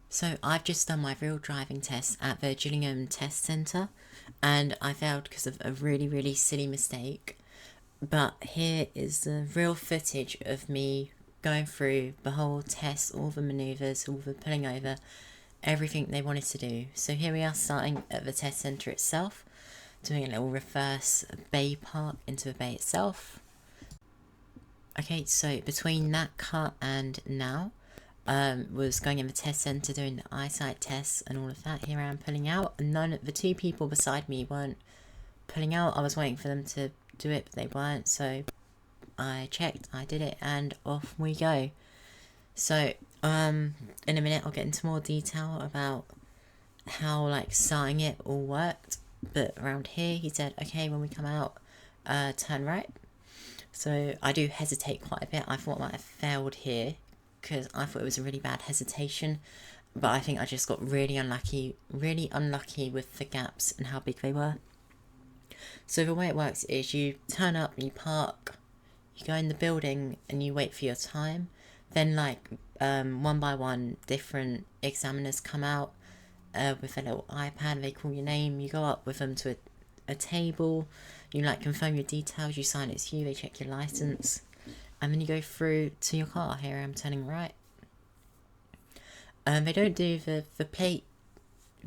So I've just done my real driving test at the Gillingham test centre, and I failed because of a really, really silly mistake. But here is the real footage of me going through the whole test, all the manoeuvres, all the pulling over, everything they wanted to do. So here we are starting at the test centre itself, doing a little reverse bay part into the bay itself. Okay, so between that cut and now, was going in the test centre doing the eyesight tests and all of that. Here I am pulling out. None of the two people beside me weren't pulling out. I was waiting for them to do it, but they weren't. So I checked, I did it, and off we go. So in a minute I'll get into more detail about how like starting it all worked. But around here he said, okay, when we come out, turn right. So I do hesitate quite a bit. I thought I might have failed here because I thought it was a really bad hesitation, but I think I just got really unlucky with the gaps and how big they were. So the way it works is you turn up, you park, you go in the building and you wait for your time. Then like one by one different examiners come out with a little iPad, they call your name, you go up with them to a table, you like confirm your details, you sign it's you, they check your license, and then you go through to your car. Here I'm turning right. They don't do the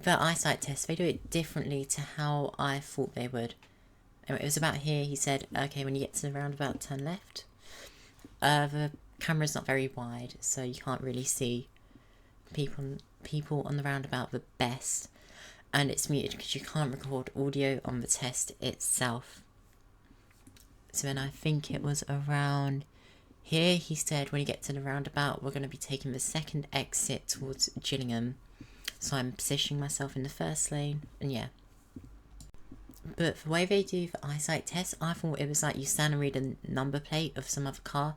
eyesight test, they do it differently to how I thought they would. Anyway, it was about here, he said, okay, when you get to the roundabout, turn left. The camera's not very wide, so you can't really see people on the roundabout the best. And it's muted because you can't record audio on the test itself. So then I think it was around here, he said, when you get to the roundabout, we're going to be taking the second exit towards Gillingham. So I'm positioning myself in the first lane, and yeah. But the way they do the eyesight test, I thought it was like you stand and read a number plate of some other car.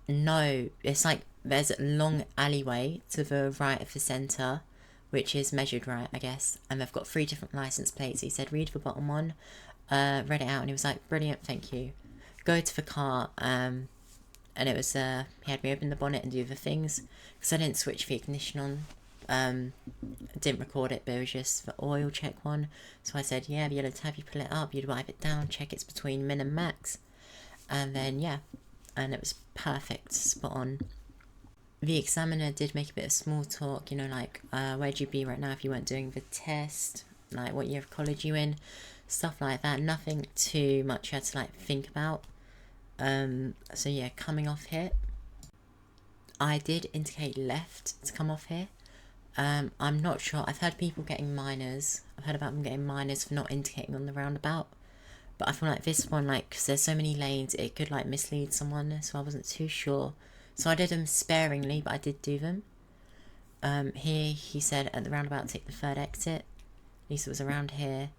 No, it's like there's a long alleyway to the right of the centre, which is measured right, I guess. And they've got 3 different license plates. He said, read the bottom one, read it out, and he was like, brilliant, thank you. Go to the car, and it was, he had me open the bonnet and do the things, because I didn't switch the ignition on. Didn't record it, but it was just the oil check one. So I said, yeah, the yellow tab, you pull it up, you'd wipe it down, check it's between min and max. And then, yeah, and it was perfect, spot on. The examiner did make a bit of small talk, you know, like, where'd you be right now if you weren't doing the test? Like, what year of college you in? Stuff like that. Nothing too much you had to, like, think about. So yeah, coming off here, I did indicate left to come off here. I'm not sure. I've heard people getting minors. I've heard about them getting minors for not indicating on the roundabout. But I feel like this one, like, because there's so many lanes, it could, like, mislead someone. So I wasn't too sure. So I did them sparingly, but I did do them. Here, he said, at the roundabout, take the third exit. At least it was around here.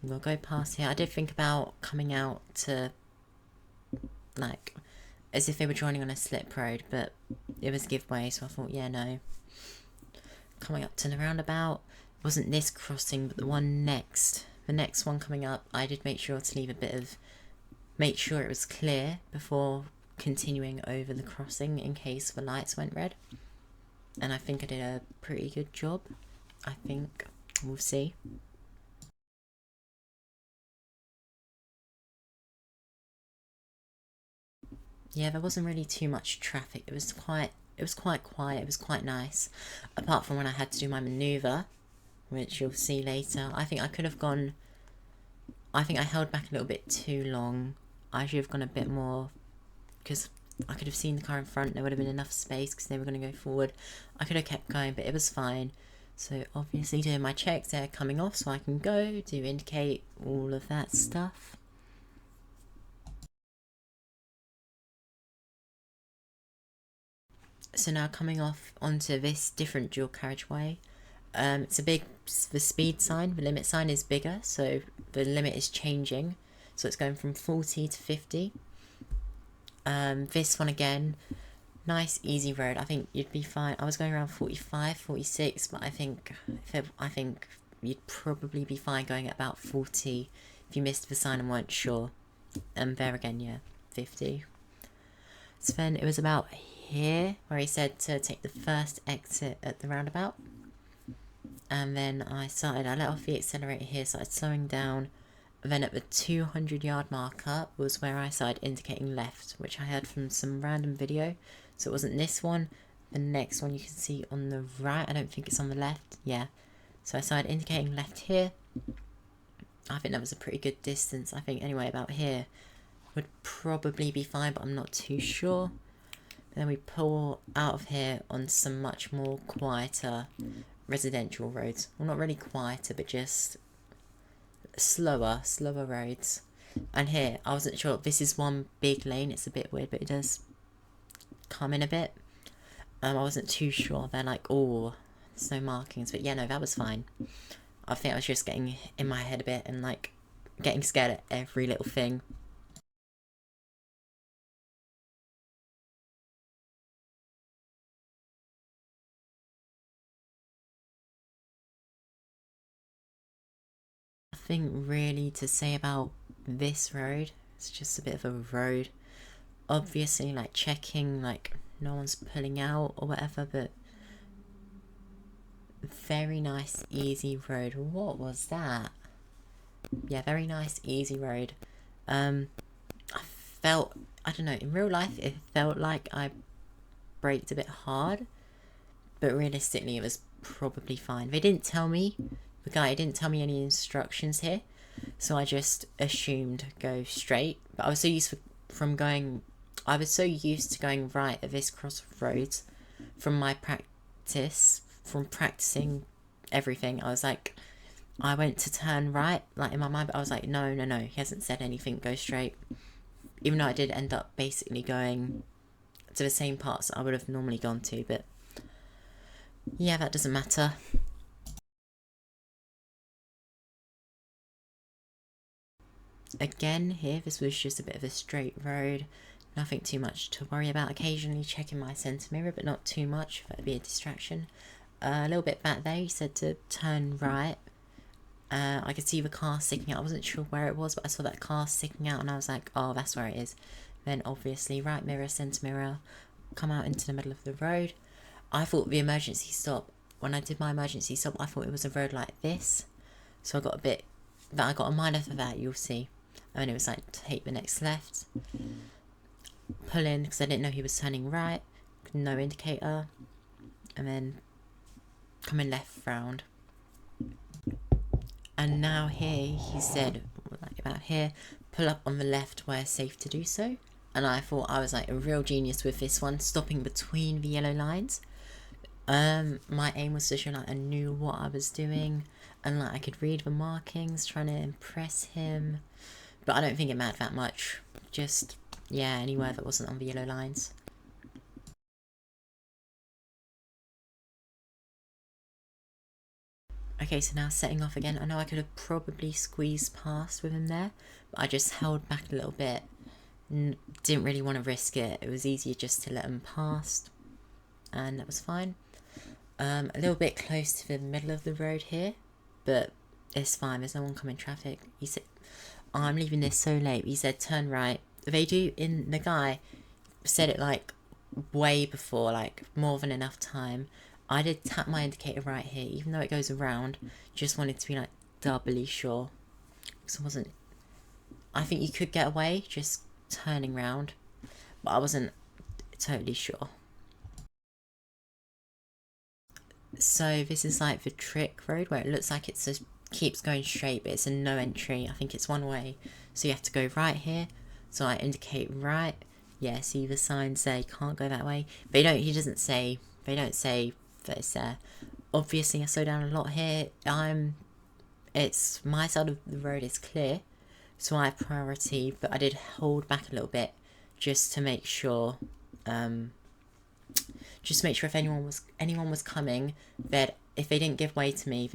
We'll go past here. I did think about coming out to, like, as if they were joining on a slip road, but it was giveaway, so I thought, yeah, no. Coming up to the roundabout, it wasn't this crossing, but the one next. The next one coming up, I did make sure to leave a bit of, make sure it was clear before continuing over the crossing in case the lights went red. And I think I did a pretty good job. I think. We'll see. Yeah, there wasn't really too much traffic. It was quite quiet. It was quite nice. Apart from when I had to do my manoeuvre, which you'll see later. I think I could have gone, I think I held back a little bit too long. I should have gone a bit more, because I could have seen the car in front. There would have been enough space because they were going to go forward. I could have kept going, but it was fine. So obviously doing my checks, they're coming off so I can go, do indicate, all of that stuff. So now coming off onto this different dual carriageway. It's a big, the speed sign, the limit sign is bigger, so the limit is changing. So it's going from 40 to 50. This one again, nice easy road. I think you'd be fine. I was going around 45, 46, but I think you'd probably be fine going at about 40 if you missed the sign and weren't sure. And there again, yeah, 50. So then it was about here where he said to take the first exit at the roundabout. and then I let off the accelerator here, started slowing down. Then at the 200-yard marker was where I started indicating left, which I heard from some random video. So it wasn't this one. The next one you can see on the right. I don't think it's on the left. Yeah. So I started indicating left here. I think that was a pretty good distance. I think anyway about here would probably be fine, but I'm not too sure. Then we pull out of here on some much more quieter residential roads. Well, not really quieter, but just slower roads. And here, I wasn't sure. This is one big lane. It's a bit weird, but it does come in a bit. I wasn't too sure. They're like, oh, there's no markings. But yeah, no, that was fine. I think I was just getting in my head a bit and like getting scared at every little thing. Nothing really to say about this road. It's just a bit of a road. Obviously, like checking, like no one's pulling out or whatever, but very nice, easy road. What was that? Yeah, very nice, easy road. I don't know, in real life, it felt like I braked a bit hard, but realistically, it was probably fine. They didn't tell me, the guy didn't tell me any instructions here, so I just assumed go straight. But I was so used to going right at this crossroads from my practice, from practicing everything. I went to turn right, like in my mind, but I was like, no, he hasn't said anything, go straight. Even though I did end up basically going to the same parts I would have normally gone to, but yeah, that doesn't matter. Again, here, this was just a bit of a straight road. Nothing too much to worry about. Occasionally checking my centre mirror, but not too much. That'd be a distraction. A little bit back there, he said to turn right. I could see the car sticking out. I wasn't sure where it was, but I saw that car sticking out and I was like, oh, that's where it is. Then obviously right mirror, centre mirror, come out into the middle of the road. I thought the emergency stop, when I did my emergency stop, I thought it was a road like this. So I got a minor for that, you'll see. And it was like, take the next left. Pull in, because I didn't know he was turning right. No indicator. And then coming left round. And now here, he said, like about here, pull up on the left where it's safe to do so. And I thought I was like a real genius with this one, stopping between the yellow lines. My aim was to show like I knew what I was doing and like I could read the markings, trying to impress him. But I don't think it mattered that much. Just, yeah, anywhere that wasn't on the yellow lines. Okay, so now setting off again. I know I could have probably squeezed past with him there, but I just held back a little bit. Didn't really want to risk it. It was easier just to let him pass, and that was fine. A little bit close to the middle of the road here, but it's fine. There's no oncoming traffic. He said, oh, I'm leaving this so late. He said, turn right. The guy said it like way before, like more than enough time. I did tap my indicator right here, even though it goes around. Just wanted to be like doubly sure. Because I think you could get away just turning round, but I wasn't totally sure. So this is like the trick road where it looks like it just keeps going straight, but it's a no entry. I think it's one way, so you have to go right here. So I indicate right. Yeah, see the signs say can't go that way. They don't say that it's there. Obviously I slow down a lot here. It's my side of the road is clear, so I have priority, but I did hold back a little bit just to make sure if anyone was coming, that if they didn't give way to me,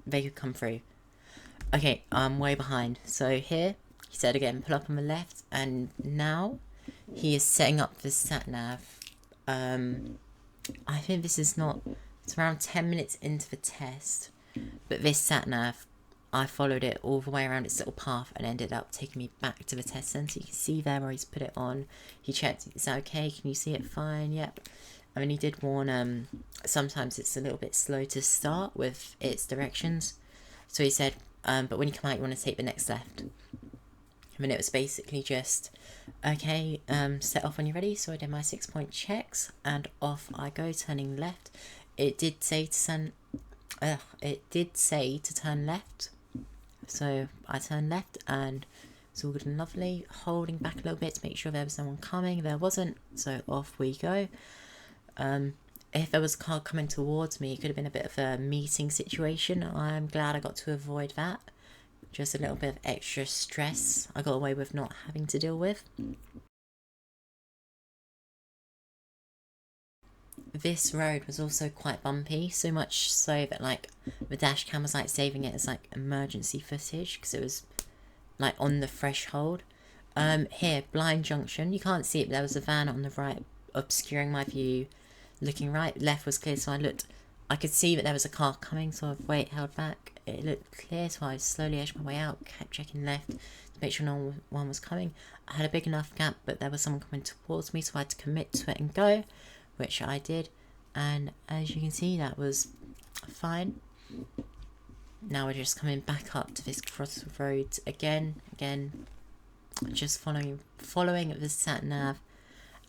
they could come through. Okay, I'm way behind. So here, he said again, pull up on the left, and now he is setting up the sat nav. I think it's around 10 minutes into the test, but this sat nav, I followed it all the way around its little path and ended up taking me back to the test centre. You can see there where he's put it on. He checked, is that okay? Can you see it fine? Yep. I mean, he did warn, sometimes it's a little bit slow to start with its directions. So he said, but when you come out, you want to take the next left. I mean, it was basically just, okay, set off when you're ready. So I did my 6-point checks and off I go, turning left. It did say to turn left. So I turned left and it's all good and lovely. Holding back a little bit to make sure there was someone coming. There wasn't, so off we go. If there was a car coming towards me, it could have been a bit of a meeting situation. I'm glad I got to avoid that. Just a little bit of extra stress I got away with not having to deal with. This road was also quite bumpy, so much so that like the dash cam was like saving it as like emergency footage because it was like on the threshold. Here, blind junction, you can't see it, but there was a van on the right obscuring my view. Looking right, left was clear, so I could see that there was a car coming, so I held back. It looked clear, so I slowly edged my way out, kept checking left to make sure no one was coming. I had a big enough gap, but there was someone coming towards me, so I had to commit to it and go, which I did. And as you can see, that was fine. Now we're just coming back up to this crossroads again, just following the sat nav,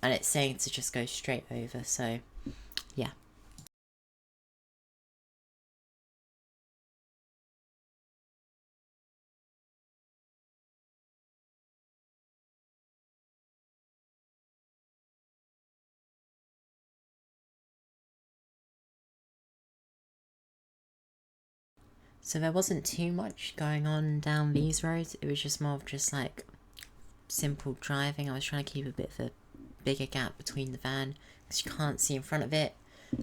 and it's saying to just go straight over, so yeah. So there wasn't too much going on down these roads. It was just more of just like simple driving. I was trying to keep a bit of a bigger gap between the van because you can't see in front of it,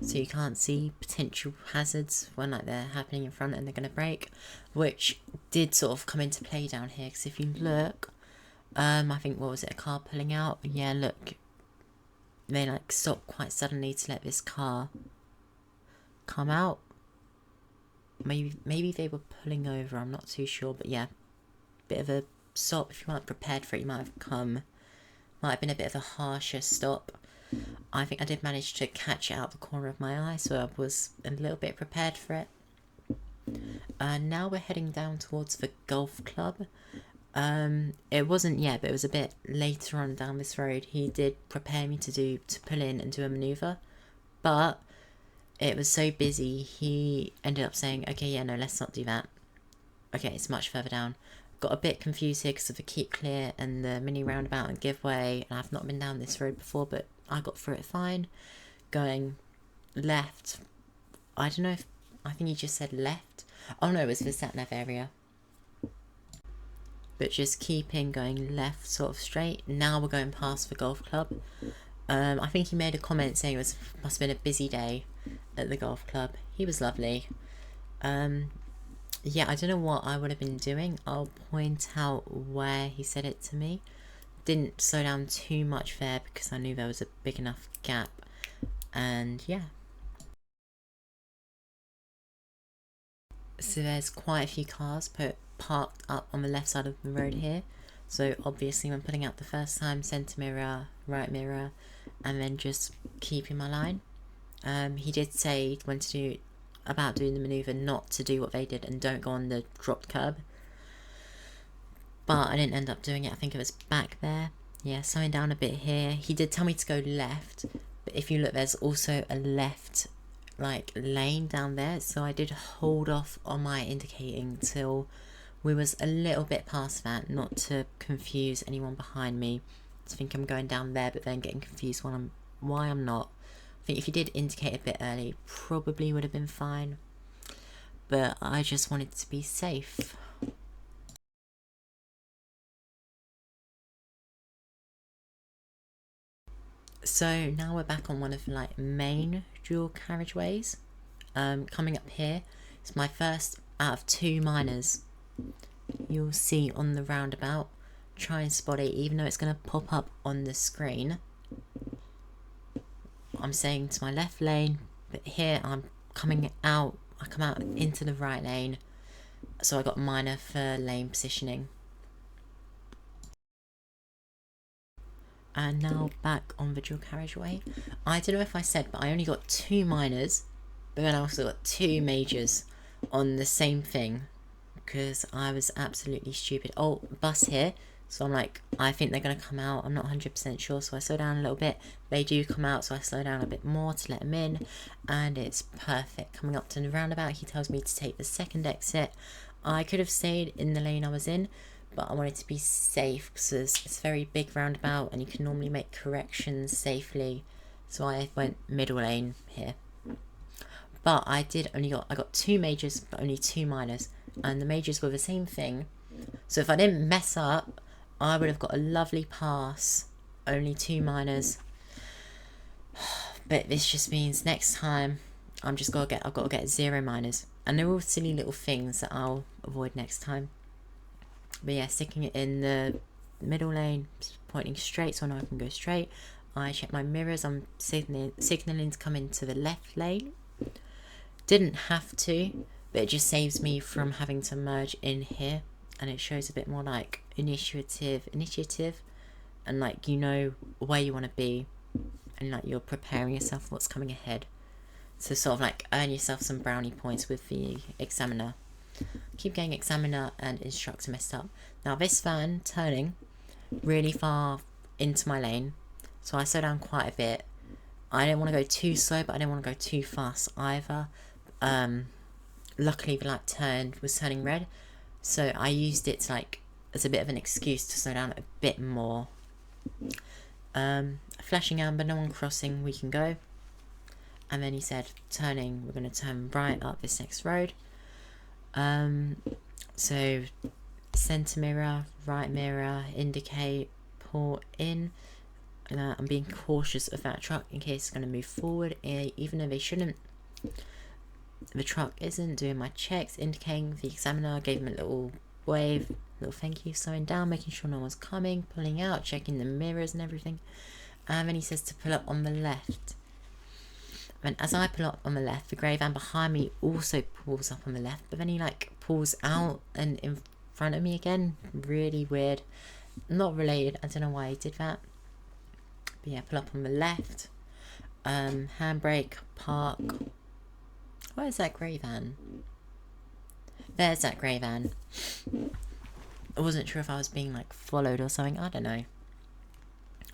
so you can't see potential hazards when like they're happening in front and they're going to brake, which did sort of come into play down here. Because if you look, I think, what was it, a car pulling out? Yeah, look, they like stopped quite suddenly to let this car come out. Maybe they were pulling over, I'm not too sure, but yeah, bit of a stop. If you weren't prepared for it, you might have been a bit of a harsher stop. I think I did manage to catch it out the corner of my eye, so I was a little bit prepared for it. Now we're heading down towards the golf club. It wasn't yet, but it was a bit later on down this road. He did prepare me to pull in and do a manoeuvre, but it was so busy, he ended up saying, okay, yeah, no, let's not do that. Okay, it's much further down. Got a bit confused here because of the keep clear and the mini roundabout and give way. And I've not been down this road before, but I got through it fine. Going left. I don't know if, I think he just said left. Oh no, it was the sat-nav area. But just keeping going left, sort of straight. Now we're going past the golf club. I think he made a comment saying it must have been a busy day at the golf club. He was lovely. Yeah, I don't know what I would have been doing. I'll point out where he said it to me. Didn't slow down too much there because I knew there was a big enough gap. And yeah. So there's quite a few cars parked up on the left side of the road here. So obviously when putting out the first time, centre mirror, right mirror, and then just keeping my line. He did say about doing the manoeuvre not to do what they did and don't go on the dropped curb. But I didn't end up doing it. I think it was back there. Yeah, slowing down a bit here. He did tell me to go left, but if you look, there's also a left like lane down there. So I did hold off on my indicating till we was a little bit past that, not to confuse anyone behind me to think I'm going down there, but then getting confused why I'm not. I think if you did indicate a bit early, probably would have been fine. But I just wanted to be safe. So now we're back on one of the like main dual carriageways. Coming up here, it's my first out of 2 minors. You'll see on the roundabout. Try and spot it, even though it's going to pop up on the screen. I'm saying to my left lane, but here I'm coming out. I come out into the right lane, so I got minor for lane positioning. And now back on the dual carriageway. I don't know if I said, but I only got 2 minors, but then I also got 2 majors on the same thing, because I was absolutely stupid. Oh, bus here. So I'm like, I think they're going to come out. I'm not 100% sure, so I slow down a little bit. They do come out, so I slow down a bit more to let them in, and it's perfect. Coming up to the roundabout, he tells me to take the second exit. I could have stayed in the lane I was in, but I wanted to be safe because it's a very big roundabout and you can normally make corrections safely. So I went middle lane here. But I got 2 majors, but only 2 minors. And the majors were the same thing. So if I didn't mess up, I would have got a lovely pass. Only 2 minors. But this just means next time I've got to get 0 minors. And they're all silly little things that I'll avoid next time. But yeah, sticking it in the middle lane, pointing straight so I know I can go straight. I check my mirrors. I'm signalling to come into the left lane. Didn't have to, but it just saves me from having to merge in here. And it shows a bit more like initiative, and like you know where you want to be, and like you're preparing yourself for what's coming ahead. So sort of like earn yourself some brownie points with the examiner. Keep getting examiner and instructor messed up. Now this van turning really far into my lane, so I slow down quite a bit. I didn't want to go too slow, but I didn't want to go too fast either. Luckily the light was turning red, so I used it to, like, as a bit of an excuse to slow down a bit more. Flashing amber, no one crossing, we can go. And then he said, turning, we're going to turn right up this next road. So centre mirror, right mirror, indicate, pull in. I'm being cautious of that truck in case it's going to move forward, even though they shouldn't. The truck isn't. Doing my checks, indicating the examiner, gave him a little wave, little thank you, slowing down, making sure no one's coming, pulling out, checking the mirrors and everything. And then he says to pull up on the left. And as I pull up on the left, the grey van behind me also pulls up on the left, but then he like pulls out and in front of me again. Really weird. Not related. I don't know why he did that. But yeah, pull up on the left. Handbrake, park. Where's that grey van? There's that grey van. I wasn't sure if I was being like followed or something. I don't know.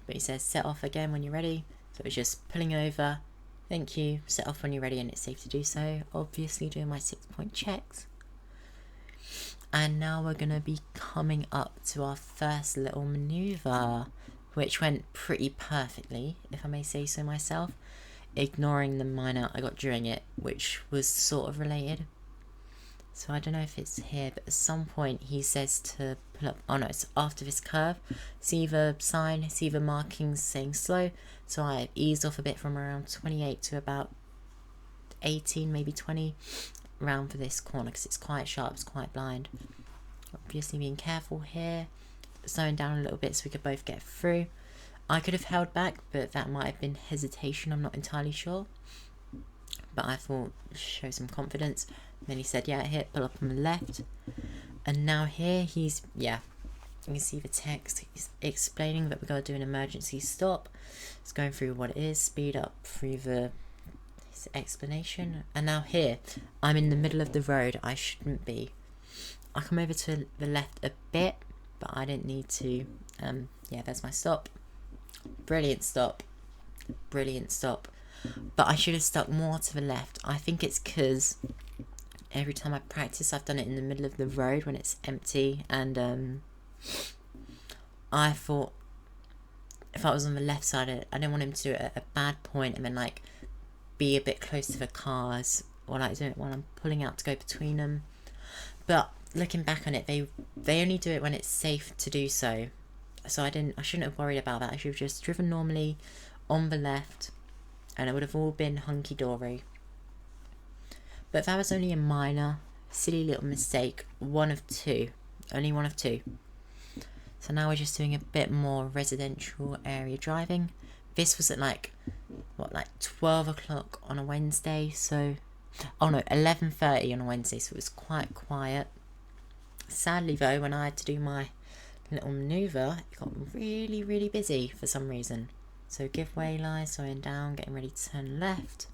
But he says set off again when you're ready. So it's just pulling over. Thank you. Set off when you're ready and it's safe to do so. Obviously doing my 6-point checks. And now we're going to be coming up to our first little manoeuvre, which went pretty perfectly, if I may say so myself, ignoring the minor I got during it, which was sort of related. So I don't know if it's here, but at some point he says to pull up. Oh no, it's after this curve. See the sign, see the markings saying slow. So I eased off a bit from around 28 to about 18, maybe 20, around for this corner because it's quite sharp, it's quite blind. Obviously being careful here, slowing down a little bit so we could both get through. I could have held back, but that might have been hesitation, I'm not entirely sure. But I thought, show some confidence. And then he said, yeah, here, pull up on the left. And now here, you can see the text. He's explaining that we're going to do an emergency stop. It's going through what it is, speed up through his explanation. And now here, I'm in the middle of the road. I shouldn't be. I come over to the left a bit, but I didn't need to. Yeah, there's my stop. Brilliant stop. Brilliant stop. But I should have stuck more to the left. I think it's because every time I practice, I've done it in the middle of the road when it's empty. And I thought if I was on the left side, I didn't want him to do it at a bad point and then like be a bit close to the cars, or like do it while I'm pulling out to go between them. But looking back on it, they only do it when it's safe to do so. So I shouldn't have worried about that. I should have just driven normally on the left, and it would have all been hunky-dory. But that was only a minor, silly little mistake. One of two. Only one of two. So now we're just doing a bit more residential area driving. This was at like 12 o'clock on a Wednesday. So, oh no, 11:30 on a Wednesday. So it was quite quiet. Sadly though, when I had to do my little manoeuvre, it got really, really busy for some reason. So give way line, slowing down, getting ready to turn left.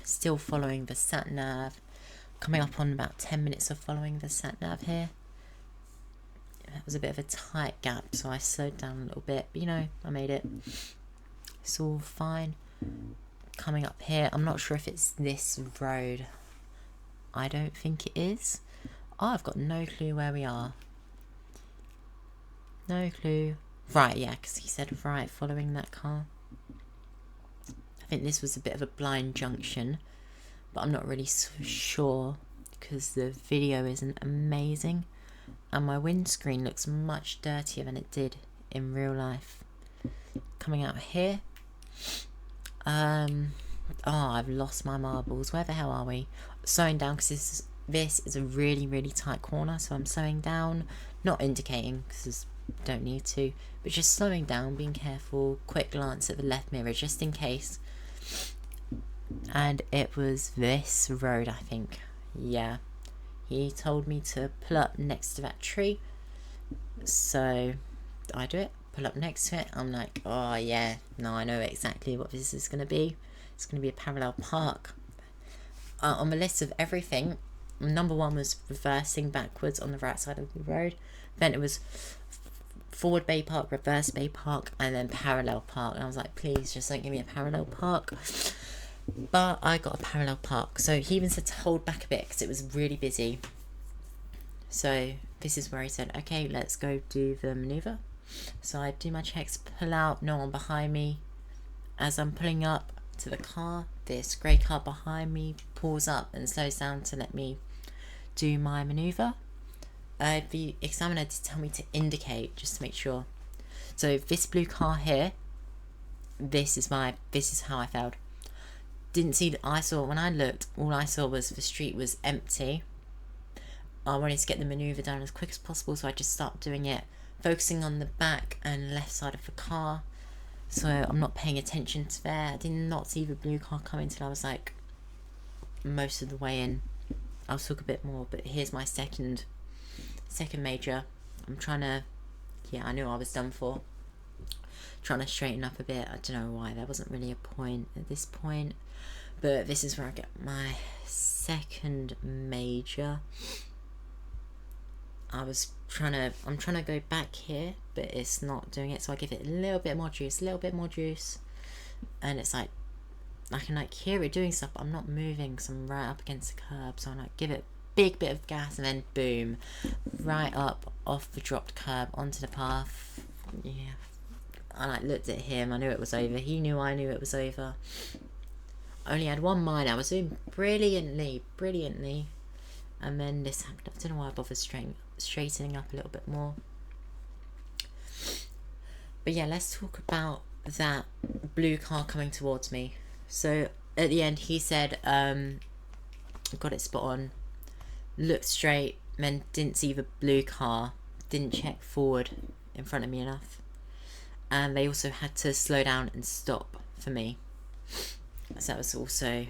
Still following the sat nav. Coming up on about 10 minutes of following the sat nav here. That was a bit of a tight gap, so I slowed down a little bit. But, you know, I made it. It's all fine. Coming up here, I'm not sure if it's this road. I don't think it is. Oh, I've got no clue where we are. No clue. Right, yeah, because he said right following that car. I think this was a bit of a blind junction, but I'm not really so sure because the video isn't amazing and my windscreen looks much dirtier than it did in real life. Coming out here. Oh, I've lost my marbles. Where the hell are we? Slowing down because this is a really, really tight corner, so I'm slowing down, not indicating because don't need to, but just slowing down, being careful. Quick glance at the left mirror just in case. And it was this road, I think. Yeah, he told me to pull up next to that tree, so I do it. Pull up next to it. I'm like, oh yeah, no, I know exactly what this is going to be. It's going to be a parallel park. On the list of everything, number 1 was reversing backwards on the right side of the road. Then it was forward bay park, reverse bay park, and then parallel park. And I was like, please just don't give me a parallel park. But I got a parallel park. So he even said to hold back a bit because it was really busy. So this is where he said, okay, let's go do the manoeuvre. So I do my checks, pull out, no one behind me. As I'm pulling up to the car, this grey car behind me pulls up and slows down to let me do my manoeuvre. The examiner did tell me to indicate just to make sure. So this blue car here, this is how I failed. Didn't see that. I saw when I looked, all I saw was the street was empty. I wanted to get the manoeuvre done as quick as possible, so I just started doing it, focusing on the back and left side of the car. So I'm not paying attention to there. I did not see the blue car come until I was like most of the way in. I'll talk a bit more, but here's my second major. I'm trying to, I knew I was done for. Trying to straighten up a bit. I don't know why, there wasn't really a point at this point. But this is where I get my second major. I'm trying to go back here, but it's not doing it, so I give it a little bit more juice, and it's like, I can like hear it doing stuff, but I'm not moving because I'm right up against the curb, so I like give it a big bit of gas and then boom, right up off the dropped curb onto the path. Yeah, I like looked at him, I knew it was over, he knew I knew it was over. I only had one mile, I was doing brilliantly, and then this happened. I don't know why I bothered straightening up a little bit more. But yeah, let's talk about that blue car coming towards me. So at the end he said, got it spot on, looked straight, then didn't see the blue car, didn't check forward in front of me enough, and they also had to slow down and stop for me, so that was also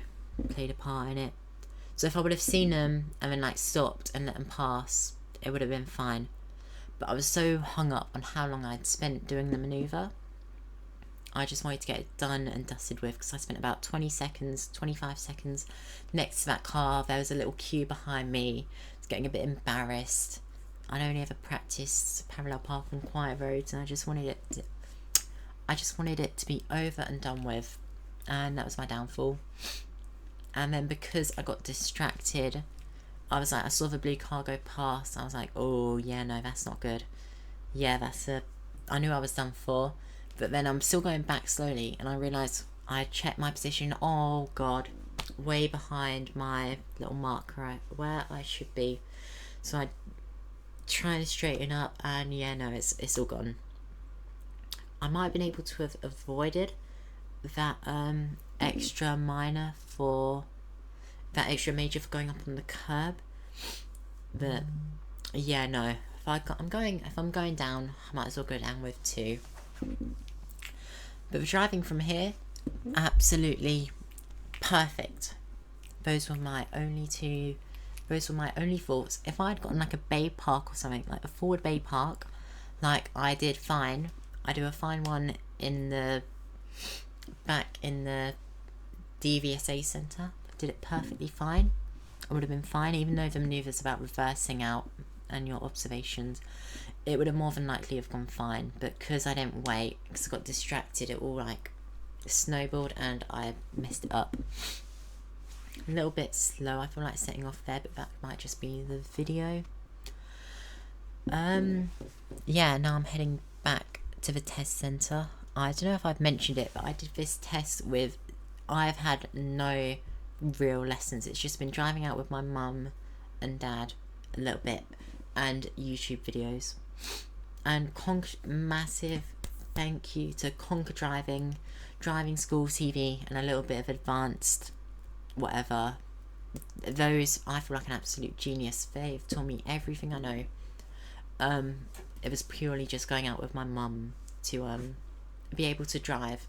played a part in it. So if I would have seen them and then like stopped and let them pass, it would have been fine. But I was so hung up on how long I'd spent doing the manoeuvre. I just wanted to get it done and dusted with, because I spent about 25 seconds next to that car. There was a little queue behind me. I was getting a bit embarrassed. I'd only ever practiced parallel park on quiet roads, and I just wanted it to be over and done with, and that was my downfall. And then because I got distracted, I was like, I saw the blue car go past. I was like, oh yeah, no, that's not good. Yeah, I knew I was done for. But then I'm still going back slowly, and I realised I checked my position. Oh god, way behind my little marker where I should be. So I try to straighten up, and yeah, no, it's all gone. I might have been able to have avoided that extra major for going up on the curb, but yeah, no, if I'm going down, I might as well go down with 2. But the driving from here, absolutely perfect. Those were my only 2 Those were my only thoughts. If I'd gotten like a bay park or something, like a forward bay park, like I did fine. I do a fine one in the back in the DVSA centre. Did it perfectly fine. I would have been fine, even though the manoeuvres about reversing out and your observations, it would have more than likely have gone fine. But because I didn't wait, because I got distracted, it all like snowballed and I messed it up. A little bit slow, I feel like setting off there, but that might just be the video. Yeah, now I'm heading back to the test centre. I don't know if I've mentioned it, but I did this test with, I've had no real lessons. It's just been driving out with my mum and dad a little bit and YouTube videos. And massive thank you to Conquer Driving School TV, and a little bit of advanced whatever. Those, I feel like an absolute genius. They've taught me everything I know. It was purely just going out with my mum to be able to drive,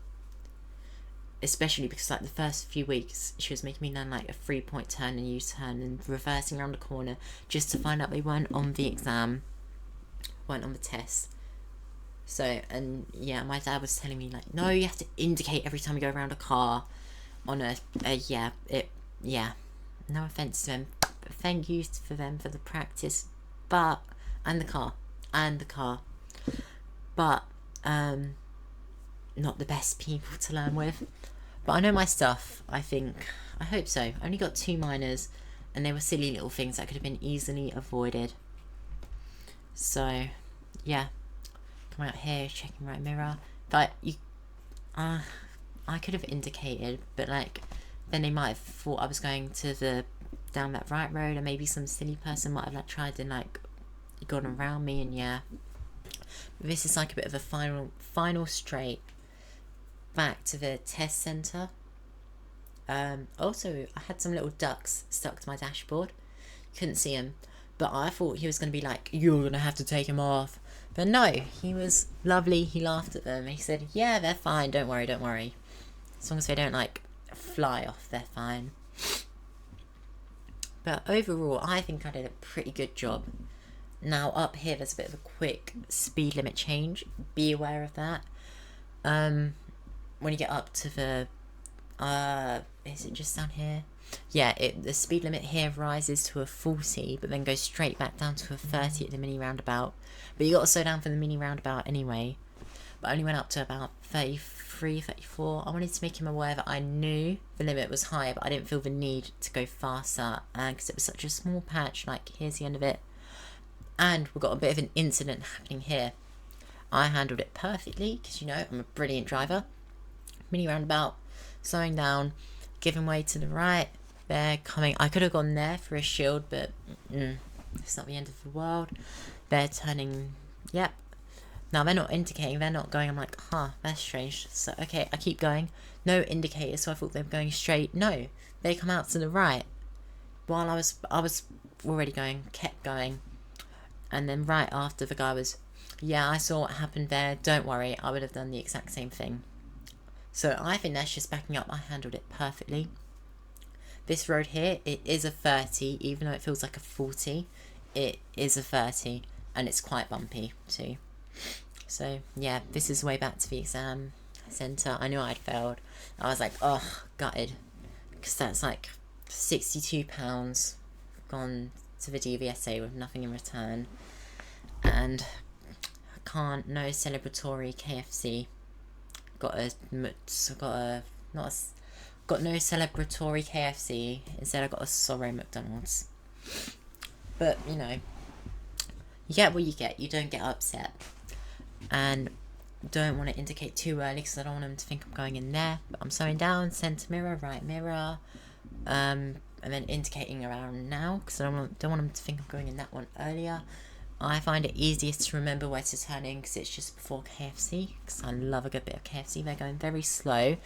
especially because like the first few weeks she was making me learn like a 3-point turn and U-turn and reversing around the corner, just to find out they weren't on the exam, weren't on the test. So, and yeah, my dad was telling me like, no, you have to indicate every time you go around a car on no offense to them, but thank you for them for the practice, but and the car, but not the best people to learn with. But I know my stuff, I hope so. I only got 2 minors, and they were silly little things that could have been easily avoided. So yeah, coming out here, checking right mirror, but I could have indicated, but like then they might have thought I was going to down that right road, and maybe some silly person might have like tried and like gone around me, and yeah. But this is like a bit of a final straight back to the test centre. Also, I had some little ducks stuck to my dashboard. Couldn't see him, but I thought he was going to be like, you're going to have to take him off. But no, he was lovely. He laughed at them. He said, yeah, they're fine. Don't worry. As long as they don't like fly off, they're fine. But overall, I think I did a pretty good job. Now up here, there's a bit of a quick speed limit change. Be aware of that. When you get up to the, is it just down here? Yeah, the speed limit here rises to a 40, but then goes straight back down to a 30 at the mini roundabout. But you got to slow down for the mini roundabout anyway. But I only went up to about 33, 34. I wanted to make him aware that I knew the limit was high, but I didn't feel the need to go faster, because it was such a small patch. Like, here's the end of it. And we've got a bit of an incident happening here. I handled it perfectly, because, you know, I'm a brilliant driver. Mini roundabout, slowing down, giving way to the right. They're coming. I could have gone there for a shield, but it's not the end of the world. They're turning, yep. Now, they're not indicating, they're not going. I'm like, that's strange. So, okay, I keep going. No indicator, so I thought they were going straight. No, they come out to the right. While I was already going, kept going. And then right after, the guy was, yeah, I saw what happened there. Don't worry, I would have done the exact same thing. So I think that's just backing up. I handled it perfectly. This road here, it is a 30, even though it feels like a 40. It is a 30, and it's quite bumpy too. So yeah, this is the way back to the exam centre. I knew I'd failed. I was like, oh, gutted, because that's like £62 gone to the DVSA with nothing in return, and I no celebratory KFC. Got no celebratory KFC. Instead, I got a sorrow McDonald's. But you know, you get what you get. You don't get upset, and don't want to indicate too early because I don't want them to think I'm going in there. But I'm slowing down, centre mirror, right mirror, and then indicating around now because I don't want them to think I'm going in that one earlier. I find it easiest to remember where to turn in because it's just before KFC, because I love a good bit of KFC. They're going very slow.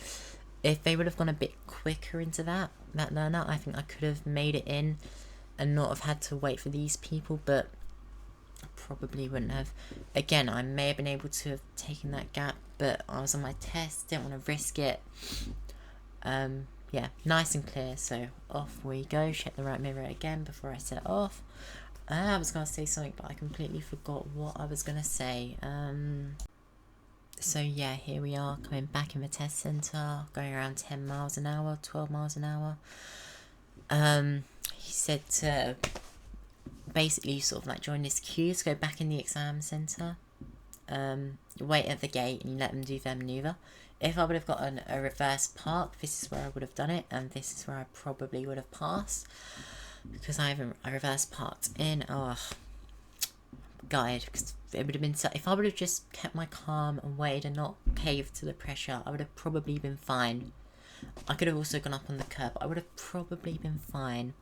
If they would have gone a bit quicker into that learner, I think I could have made it in and not have had to wait for these people, but I probably wouldn't have. Again, I may have been able to have taken that gap, but I was on my test, didn't want to risk it. yeah, nice and clear. So off we go. Check the right mirror again before I set it off. I was going to say something, but I completely forgot what I was going to say. So yeah, here we are coming back in the test centre, going around 10 miles an hour, 12 miles an hour. He said to basically sort of like join this queue to go back in the exam centre. Wait at the gate and you let them do their manoeuvre. If I would have gotten a reverse park, this is where I would have done it, and this is where I probably would have passed, because I reverse parked in. Oh, guide, because it would have been so. If I would have just kept my calm and waited and not caved to the pressure, I would have probably been fine. I could have also gone up on the curb. I would have probably been fine,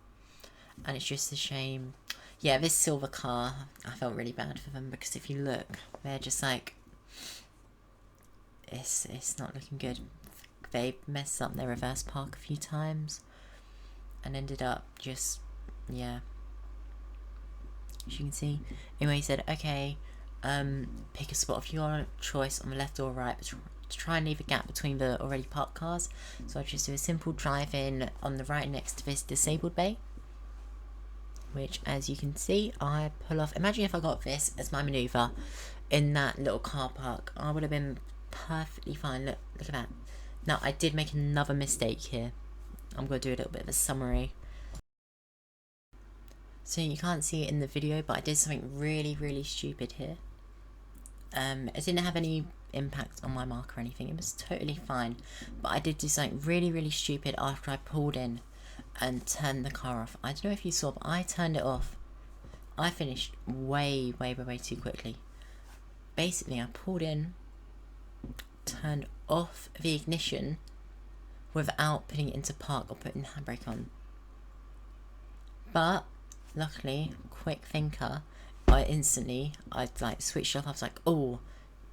and it's just a shame. Yeah, this silver car, I felt really bad for them, because if you look, they're just like, it's not looking good. They messed up their reverse park a few times and ended up just, yeah, as you can see. Anyway, he said, okay, pick a spot of your choice on the left or right, but to try and leave a gap between the already parked cars. So I just do a simple drive in on the right next to this disabled bay, which, as you can see, I pull off. Imagine if I got this as my manoeuvre in that little car park. I would have been perfectly fine. Look at that. Now, I did make another mistake here. I'm going to do a little bit of a summary. So you can't see it in the video, but I did something really, really stupid here. It didn't have any impact on my mark or anything. It was totally fine. But I did do something really, really stupid after I pulled in and turned the car off. I don't know if you saw, but I turned it off. I finished way too quickly. Basically, I pulled in, turned off the ignition without putting it into park or putting the handbrake on. But luckily, quick thinker, I like switched off. I was like, oh,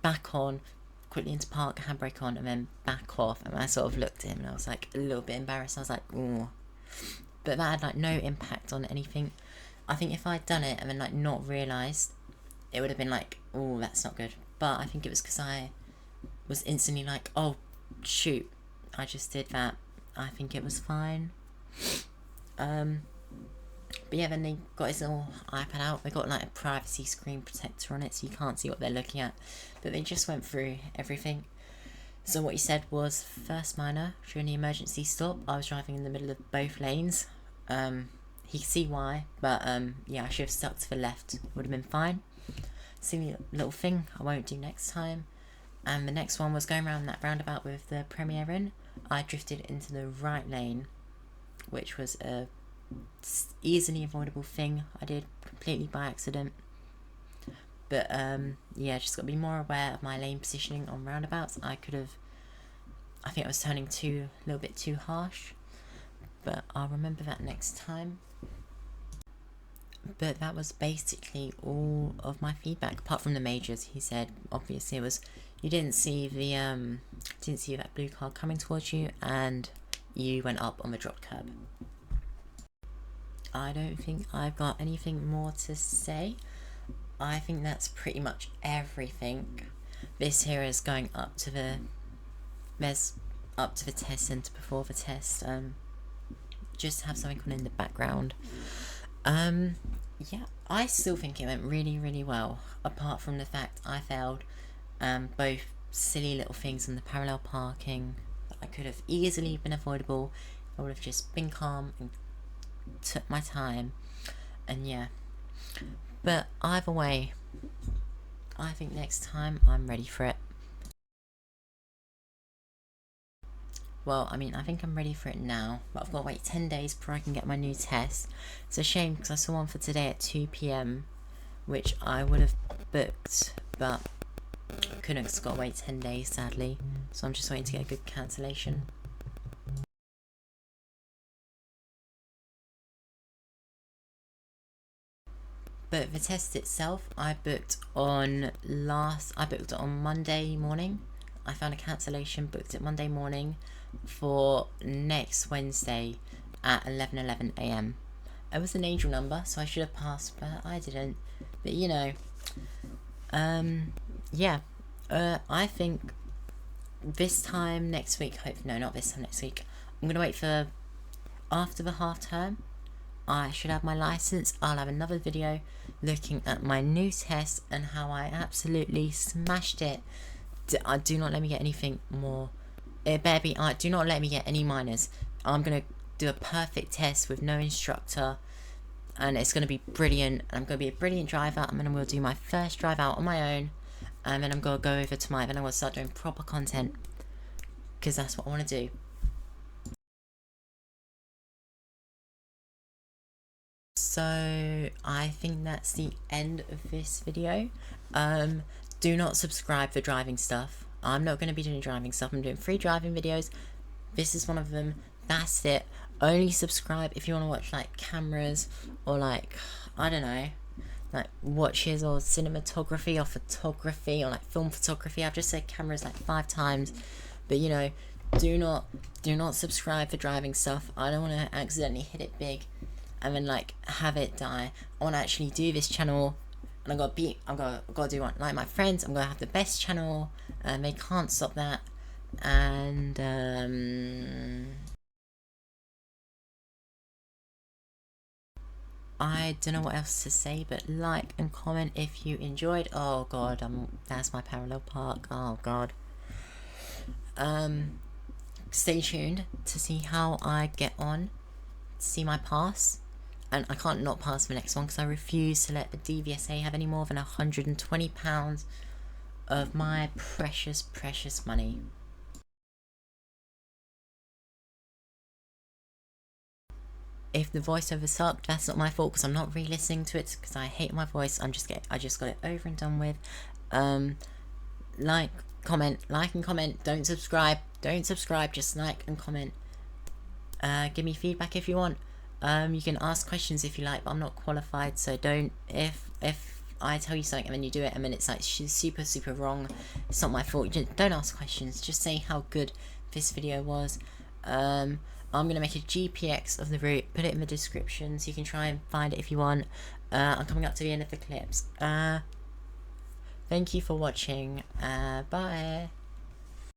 back on, quickly into park, handbrake on, and then back off. And I sort of looked at him and I was like a little bit embarrassed. I was like, oh. But that had like no impact on anything. I think if I'd done it and then like not realised, it would have been like, oh, that's not good. But I think it was because I was instantly like, oh, shoot, I just did that. I think it was fine. But yeah, then they got his little iPad out. They got like a privacy screen protector on it, so you can't see what they're looking at. But they just went through everything. So what he said was, first minor, during the emergency stop, I was driving in the middle of both lanes. He could see why, but yeah, I should have stuck to the left. Would have been fine. Silly little thing I won't do next time. And the next one was going around that roundabout with the Premier in. I drifted into the right lane, which was a easily avoidable thing. I did completely by accident. But yeah, just got to be more aware of my lane positioning on roundabouts. I think I was turning a little bit too harsh, but I'll remember that next time. But that was basically all of my feedback, apart from the majors. He said obviously it was, you didn't see that blue car coming towards you, and you went up on the dropped curb. I don't think I've got anything more to say. I think that's pretty much everything. This here is going up to the test centre before the test. Just have something on in the background. Yeah, I still think it went really, really well, apart from the fact I failed both silly little things in the parallel parking that I could have easily been avoidable. I would have just been calm and took my time, and yeah. But either way, I think next time I'm ready for it. Well, I mean, I think I'm ready for it now, but I've got to wait 10 days before I can get my new test. It's a shame because I saw one for today at 2 PM, which I would have booked, but couldn't because I've got to wait 10 days, sadly. So I'm just waiting to get a good cancellation. But the test itself, I booked on Monday morning. I found a cancellation, booked it Monday morning for next Wednesday at 11:11 AM. It was an angel number, so I should have passed, but I didn't. But you know, yeah, I think this time next week, no, not this time next week, I'm gonna wait for after the half term. I should have my license. I'll have another video looking at my new test and how I absolutely smashed it. Do not let me get anything more. It better be. Do not let me get any minors. I'm gonna do a perfect test with no instructor, and it's gonna be brilliant. I'm gonna be a brilliant driver. And then I'm gonna do my first drive out on my own, and then I'm gonna go over to then I'm gonna start doing proper content, because that's what I want to do. So I think that's the end of this video. Do not subscribe for driving stuff. I'm not going to be doing driving stuff. I'm doing free driving videos. This is one of them. That's it. Only subscribe if you want to watch like cameras or like, I don't know, like watches or cinematography or photography or like film photography. I've just said cameras like 5 times, but you know, do not subscribe for driving stuff. I don't want to accidentally hit it big and then like have it die. I want to actually do this channel, and I'm gonna do one like my friends. I'm gonna have the best channel, and they can't stop that. And I don't know what else to say, but like and comment if you enjoyed. Oh god, that's my parallel park. Oh god. Stay tuned to see how I get on, see my pass. And I can't not pass the next one because I refuse to let the DVSA have any more than £120 of my precious, precious money. If the voiceover sucked, that's not my fault, because I'm not re-listening to it because I hate my voice. I just got it over and done with. Like and comment. Don't subscribe, just like and comment. Give me feedback if you want. You can ask questions if you like, but I'm not qualified, so don't. If I tell you something and then you do it and then it's like super wrong, it's not my fault. Don't ask questions. Just say how good this video was. I'm gonna make a GPX of the route, put it in the description so you can try and find it if you want. I'm coming up to the end of the clips. Thank you for watching. Bye.